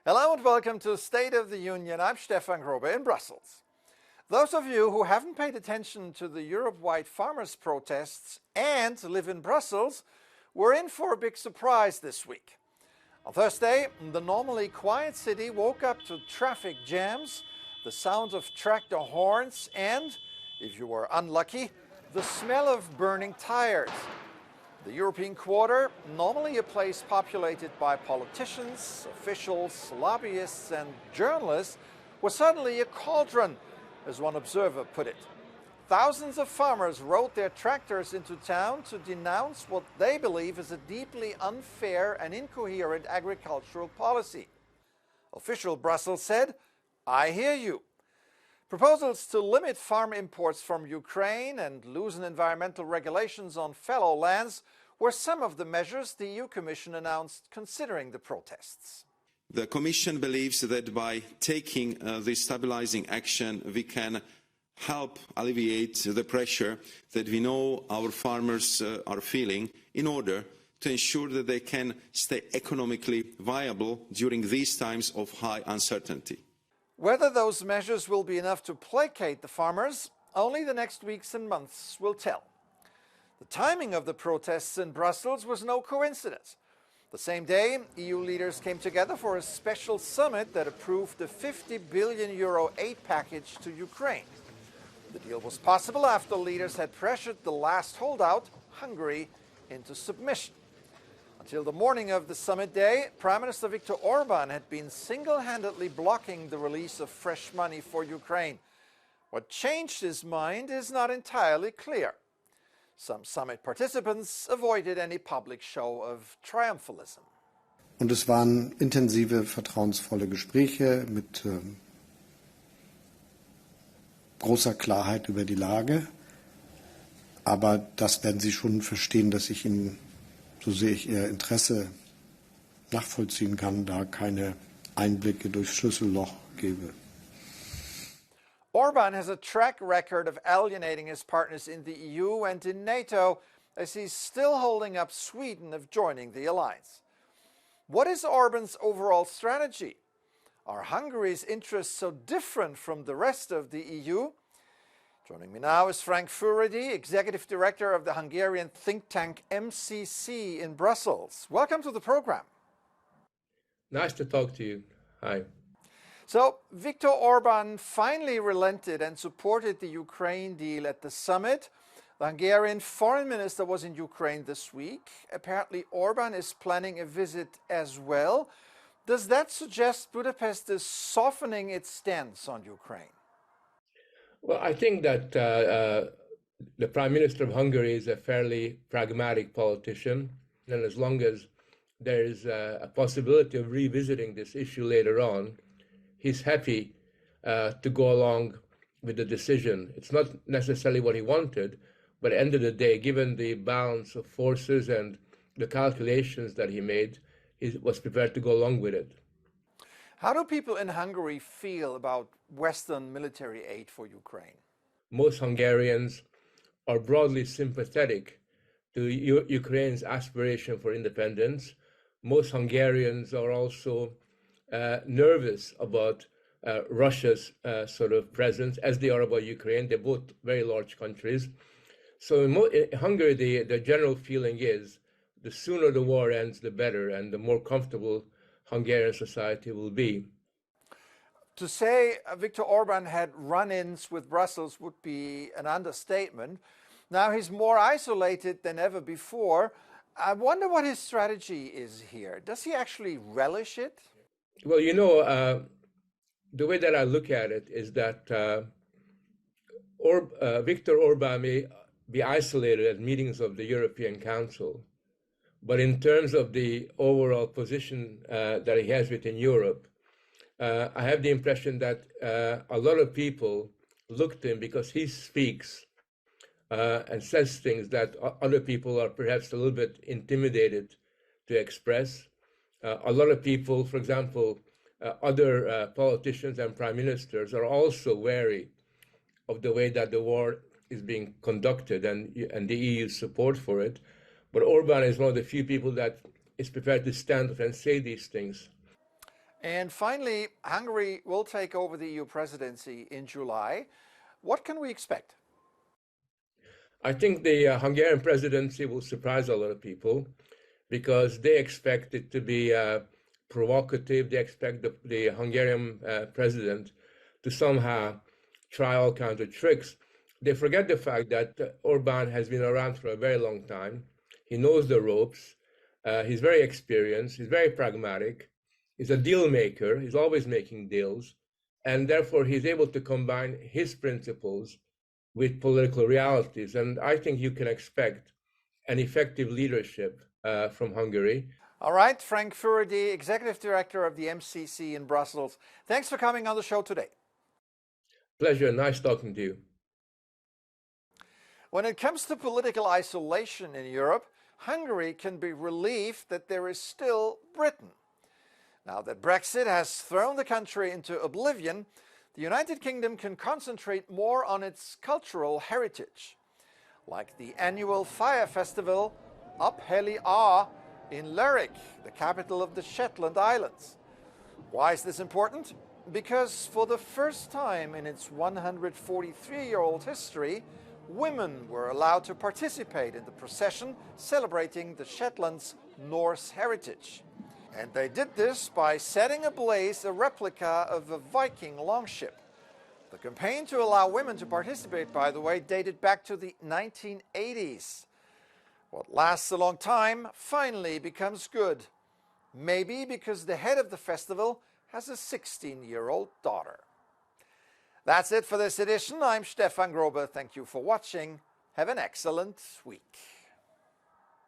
Hello and welcome to State of the Union. I'm Stefan Grobe in Brussels. Those of you who haven't paid attention to the Europe-wide farmers' protests and live in Brussels were in for a big surprise this week. On Thursday, the normally quiet city woke up to traffic jams, the sound of tractor horns and, if you were unlucky, the smell of burning tires. The European Quarter, normally a place populated by politicians, officials, lobbyists and journalists, was suddenly a cauldron, as one observer put it. Thousands of farmers rode their tractors into town to denounce what they believe is a deeply unfair and incoherent agricultural policy. Official Brussels said, "I hear you." Proposals to limit farm imports from Ukraine and loosen environmental regulations on fallow lands were some of the measures the EU Commission announced considering the protests. The Commission believes that by taking this stabilizing action, we can help alleviate the pressure that we know our farmers are feeling in order to ensure that they can stay economically viable during these times of high uncertainty. Whether those measures will be enough to placate the farmers, only the next weeks and months will tell. The timing of the protests in Brussels was no coincidence. The same day, EU leaders came together for a special summit that approved the €50 billion aid package to Ukraine. The deal was possible after leaders had pressured the last holdout, Hungary, into submission. Until the morning of the summit day, Prime Minister Viktor Orbán had been single-handedly blocking the release of fresh money for Ukraine. What changed his mind is not entirely clear. Some summit participants avoided any public show of triumphalism. Und es waren intensive, vertrauensvolle Gespräche mit großer Klarheit über die Lage. Aber das werden Sie schon verstehen, dass ich Ihnen, so sehe ich Ihr Interesse, nachvollziehen kann, da keine Einblicke durchs Schlüsselloch gebe. Orbán has a track record of alienating his partners in the EU and in NATO, as he's still holding up Sweden of joining the alliance. What is Orbán's overall strategy? Are Hungary's interests so different from the rest of the EU? Joining me now is Frank Furedi, Executive Director of the Hungarian think tank MCC in Brussels. Welcome to the program. Nice to talk to you. Hi. So, Viktor Orbán finally relented and supported the Ukraine deal at the summit. The Hungarian foreign minister was in Ukraine this week. Apparently, Orbán is planning a visit as well. Does that suggest Budapest is softening its stance on Ukraine? Well, I think that the Prime Minister of Hungary is a fairly pragmatic politician. And as long as there is a possibility of revisiting this issue later on, he's happy to go along with the decision. It's not necessarily what he wanted, but at the end of the day, given the balance of forces and the calculations that he made, he was prepared to go along with it. How do people in Hungary feel about Western military aid for Ukraine? Most Hungarians are broadly sympathetic to Ukraine's aspiration for independence. Most Hungarians are also nervous about Russia's sort of presence, as they are about Ukraine. They're both very large countries. So in Hungary, the general feeling is the sooner the war ends, the better, and the more comfortable Hungarian society will be. To say Viktor Orbán had run-ins with Brussels would be an understatement. Now he's more isolated than ever before. I wonder what his strategy is here. Does he actually relish it? Well, you know, the way that I look at it is that Viktor Orbán may be isolated at meetings of the European Council, but in terms of the overall position that he has within Europe, I have the impression that a lot of people look to him because he speaks and says things that other people are perhaps a little bit intimidated to express. A lot of people, for example, other politicians and prime ministers are also wary of the way that the war is being conducted and the EU's support for it. But Orbán is one of the few people that is prepared to stand up and say these things. And finally, Hungary will take over the EU presidency in July. What can we expect? I think the Hungarian presidency will surprise a lot of people because they expect it to be provocative. They expect the Hungarian president to somehow try all kinds of tricks. They forget the fact that Orbán has been around for a very long time. He knows the ropes. He's very experienced. He's very pragmatic. He's a deal maker. He's always making deals. And therefore, he's able to combine his principles with political realities. And I think you can expect an effective leadership from Hungary. All right, Frank Furedi, Executive Director of the MCC in Brussels. Thanks for coming on the show today. Pleasure. Nice talking to you. When it comes to political isolation in Europe, Hungary can be relieved that there is still Britain. Now that Brexit has thrown the country into oblivion, the United Kingdom can concentrate more on its cultural heritage, like the annual fire festival Up Helly A in Lerwick, the capital of the Shetland Islands. Why is this important? Because for the first time in its 143-year-old history, women were allowed to participate in the procession celebrating the Shetlands' Norse heritage. And they did this by setting ablaze a replica of a Viking longship. The campaign to allow women to participate, by the way, dated back to the 1980s. What lasts a long time finally becomes good. Maybe because the head of the festival has a 16-year-old daughter. That's it for this edition. I'm Stefan Grobe. Thank you for watching. Have an excellent week.